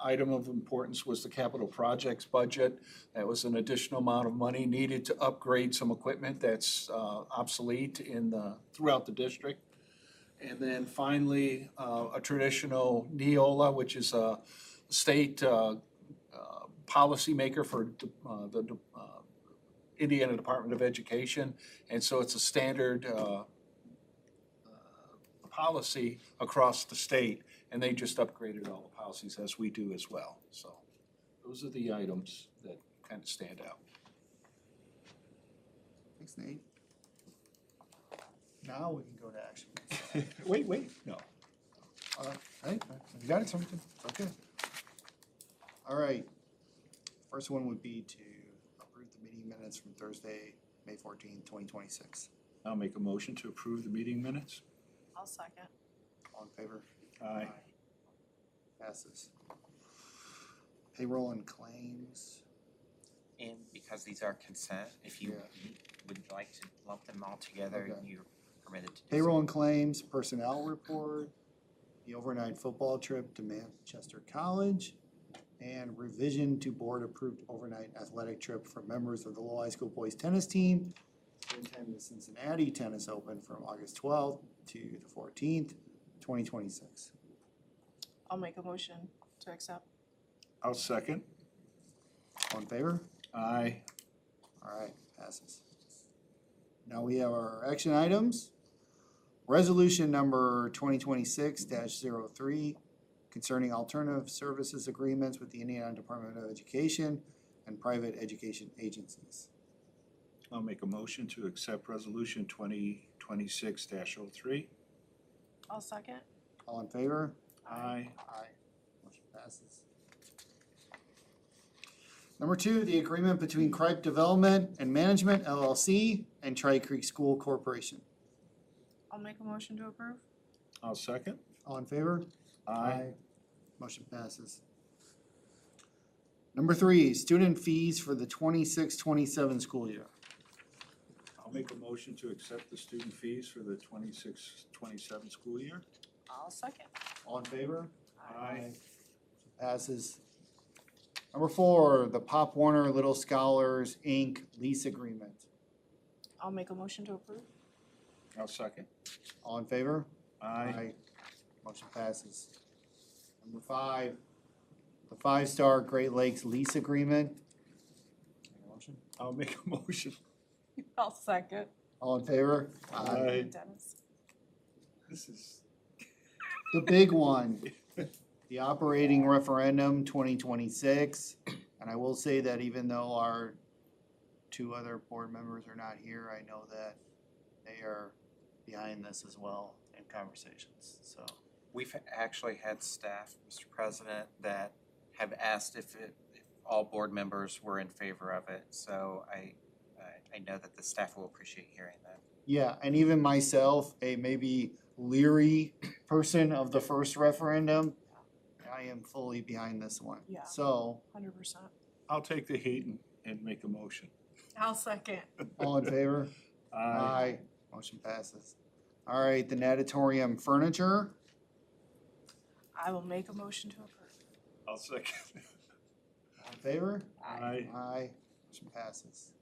Speaker 5: item of importance was the capital projects budget. That was an additional amount of money needed to upgrade some equipment that's obsolete throughout the district. And then finally, a traditional Neola, which is a state policymaker for the Indiana Department of Education. And so it's a standard policy across the state, and they just upgraded all the policies as we do as well. So those are the items that kind of stand out.
Speaker 1: Thanks, Nate. Now we can go to action.
Speaker 5: Wait, no.
Speaker 1: Hey, you got it, something, okay. All right, first one would be to approve the meeting minutes from Thursday, May 14th, 2026.
Speaker 5: I'll make a motion to approve the meeting minutes.
Speaker 4: I'll second.
Speaker 1: All in favor?
Speaker 5: Aye.
Speaker 1: Passes. Payroll and claims.
Speaker 3: And because these are consent, if you would like to lump them all together,
Speaker 1: Okay.
Speaker 3: you're permitted to do so.
Speaker 1: Payroll and claims, personnel report, the overnight football trip to Manchester College, and revision to board-approved overnight athletic trip for members of the Lowell High School boys tennis team to attend the Cincinnati Tennis Open from August 12th to the 14th, 2026.
Speaker 8: I'll make a motion to accept.
Speaker 5: I'll second.
Speaker 1: All in favor?
Speaker 5: Aye.
Speaker 1: All right, passes. Now we have our action items. Resolution number 2026-03 concerning alternative services agreements with the Indiana Department of Education and private education agencies.
Speaker 5: I'll make a motion to accept resolution 2026-03.
Speaker 8: I'll second.
Speaker 1: All in favor?
Speaker 5: Aye.
Speaker 1: Aye. Motion passes. Number 2, the agreement between Cripe Development and Management LLC and Tri Creek School Corporation.
Speaker 8: I'll make a motion to approve.
Speaker 5: I'll second.
Speaker 1: All in favor?
Speaker 5: Aye.
Speaker 1: Motion passes. Number 3, student fees for the 26-27 school year.
Speaker 5: I'll make a motion to accept the student fees for the 26-27 school year.
Speaker 8: I'll second.
Speaker 1: All in favor?
Speaker 5: Aye.
Speaker 1: Passes. Number 4, the Pop Warner Little Scholars, Inc. lease agreement.
Speaker 8: I'll make a motion to approve.
Speaker 5: I'll second.
Speaker 1: All in favor?
Speaker 5: Aye.
Speaker 1: Motion passes. Number 5, the 5-star Great Lakes lease agreement. Motion.
Speaker 5: I'll make a motion.
Speaker 8: I'll second.
Speaker 1: All in favor?
Speaker 5: Aye.
Speaker 8: Dennis.
Speaker 5: This is.
Speaker 1: The big one, the operating referendum 2026. And I will say that even though our 2 other board members are not here, I know that they are behind this as well in conversations, so.
Speaker 3: We've actually had staff, Mr. President, that have asked if all board members were in favor of it. So I know that the staff will appreciate hearing that.
Speaker 1: Yeah, and even myself, a maybe leery person of the first referendum, I am fully behind this one.
Speaker 8: Yeah.
Speaker 1: So,
Speaker 8: 100%.
Speaker 5: I'll take the heat and make a motion.
Speaker 8: I'll second.
Speaker 1: all in favor?
Speaker 5: Aye.
Speaker 1: Motion passes. All right, the natatorium furniture.
Speaker 8: I will make a motion to approve.
Speaker 5: I'll second.
Speaker 1: All in favor?
Speaker 5: Aye.
Speaker 1: Aye. Motion passes.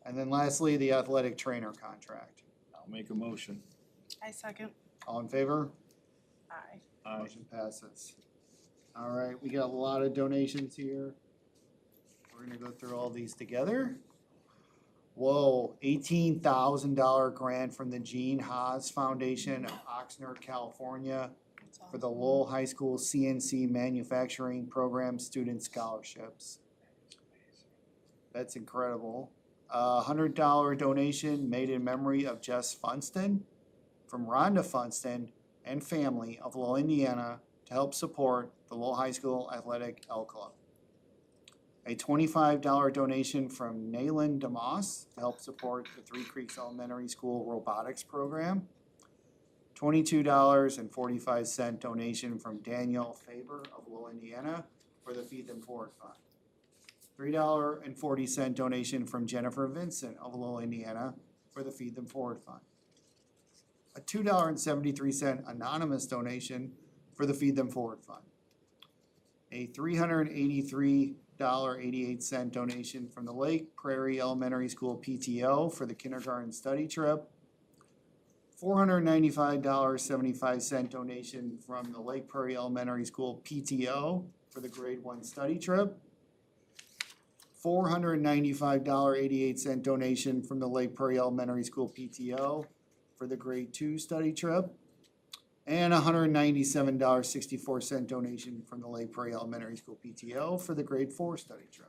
Speaker 1: And then lastly, the athletic trainer contract.
Speaker 5: I'll make a motion.
Speaker 8: I second.
Speaker 1: All in favor?
Speaker 8: Aye.
Speaker 5: Aye.
Speaker 1: Motion passes. All right, we got a lot of donations here. We're gonna go through all these together. Whoa, $18,000 grant from the Gene Haas Foundation of Oxnard, California
Speaker 8: That's
Speaker 1: for the
Speaker 8: awesome.
Speaker 1: Lowell High School CNC Manufacturing Program Student Scholarships. That's incredible. $100 donation made in memory of Jess Funston from Rhonda Funston and family of Lowell, Indiana, to help support the Lowell High School Athletic L Club. A $25 donation from Nayland DeMoss to help support the Three Creeks Elementary School robotics program. $22.45 donation from Daniel Faber of Lowell, Indiana for the Feed Them Forward Fund. $3.40 donation from Jennifer Vincent of Lowell, Indiana for the Feed Them Forward Fund. A $2.73 anonymous donation for the Feed Them Forward Fund. A $383.88 donation from the Lake Prairie Elementary School PTO for the kindergarten study trip. $495.75 donation from the Lake Prairie Elementary School PTO for the grade 1 study trip. $495.88 donation from the Lake Prairie Elementary School PTO for the grade 2 study trip. And $197.64 donation from the Lake Prairie Elementary School PTO for the grade 4 study trip.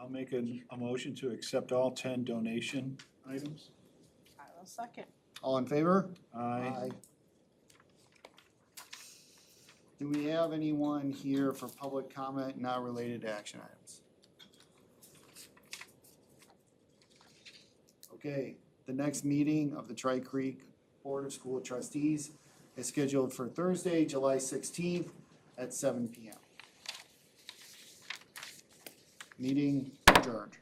Speaker 5: I'll make a motion to accept all 10 donation items.
Speaker 8: I will second.
Speaker 1: All in favor?
Speaker 5: Aye.
Speaker 1: Do we have anyone here for public comment not related to action items? Okay, the next meeting of the Tri Creek Board of School Trustees is scheduled for Thursday, July 16th at 7 p.m. Meeting adjourned.